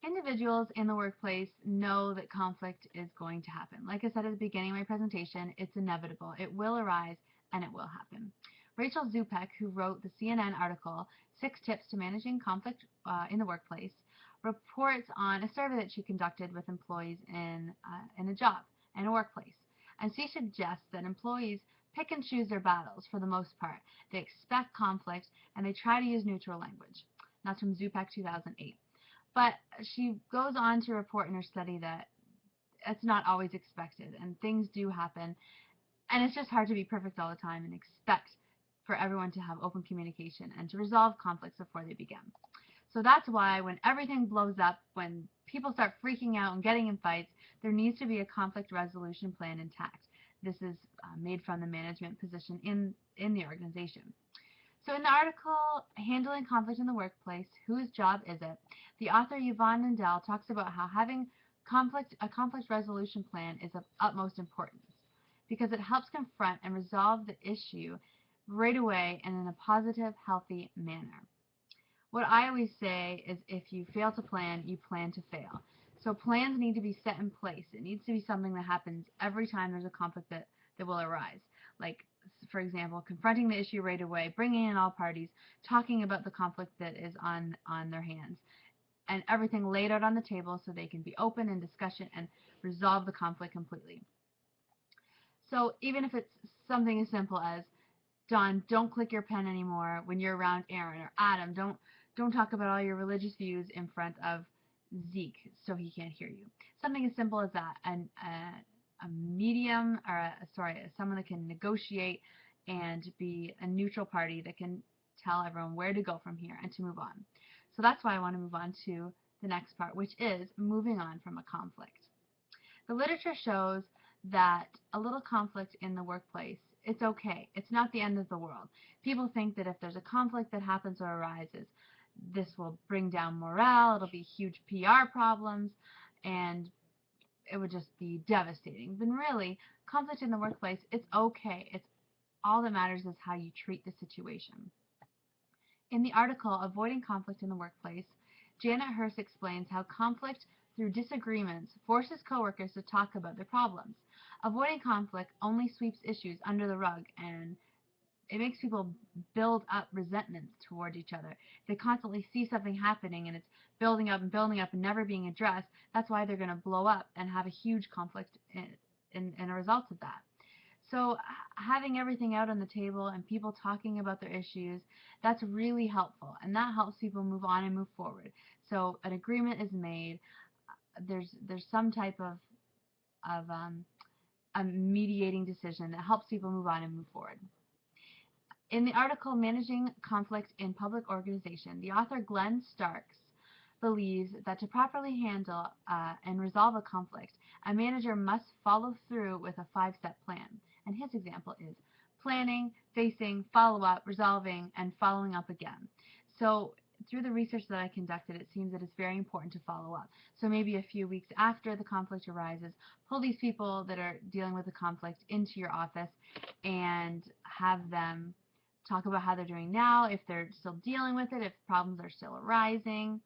Individuals in the workplace know that conflict is going to happen. Like I said at the beginning of my presentation, it's inevitable. It will arise and it will happen. Rachel Zupek, who wrote the CNN article, Six Tips to Managing Conflict in the Workplace, reports on a survey that she conducted with employees in a job, in a workplace. And she suggests that employees pick and choose their battles for the most part. They expect conflict and they try to use neutral language. That's from Zupek 2008. But she goes on to report in her study that it's not always expected and things do happen. And it's just hard to be perfect all the time and expect for everyone to have open communication and to resolve conflicts before they begin. So that's why when everything blows up, when people start freaking out and getting in fights, there needs to be a conflict resolution plan intact. This is made from the management position in the organization. So in the article, Handling Conflict in the Workplace, Whose Job Is It?, the author Yvonne Nindell talks about how having a conflict resolution plan is of utmost importance because it helps confront and resolve the issue right away and in a positive, healthy manner. What I always say is if you fail to plan, you plan to fail. So plans need to be set in place. It needs to be something that happens every time there's a conflict that will arise. Like, for example, confronting the issue right away, bringing in all parties, talking about the conflict that is on their hands, and everything laid out on the table so they can be open in discussion and resolve the conflict completely. So even if it's something as simple as, Don, don't click your pen anymore when you're around Aaron, or Adam, don't talk about all your religious views in front of Zeke so he can't hear you. Something as simple as that, and a medium, or someone that can negotiate and be a neutral party that can tell everyone where to go from here and to move on. So that's why I want to move on to the next part, which is moving on from a conflict. The literature shows that a little conflict in the workplace, it's okay. It's not the end of the world. People think that if there's a conflict that happens or arises, this will bring down morale, it'll be huge PR problems, and it would just be devastating. But really, conflict in the workplace, it's okay. It's all that matters is how you treat the situation. In the article Avoiding Conflict in the Workplace, Janet Hurst explains how conflict through disagreements forces coworkers to talk about their problems. Avoiding conflict only sweeps issues under the rug, and it makes people build up resentments toward each other. If they constantly see something happening and it's building up and never being addressed, that's why they're going to blow up and have a huge conflict in a result of that. So having everything out on the table and people talking about their issues, that's really helpful, and that helps people move on and move forward. So an agreement is made. There's some type of a mediating decision that helps people move on and move forward. In the article Managing Conflict in Public Organization, the author Glenn Starks believes that to properly handle and resolve a conflict, a manager must follow through with a 5-step plan. And his example is planning, facing, follow-up, resolving, and following up again. So through the research that I conducted, it seems that it's very important to follow up. So maybe a few weeks after the conflict arises, pull these people that are dealing with the conflict into your office and have them talk about how they're doing now, if they're still dealing with it, if problems are still arising.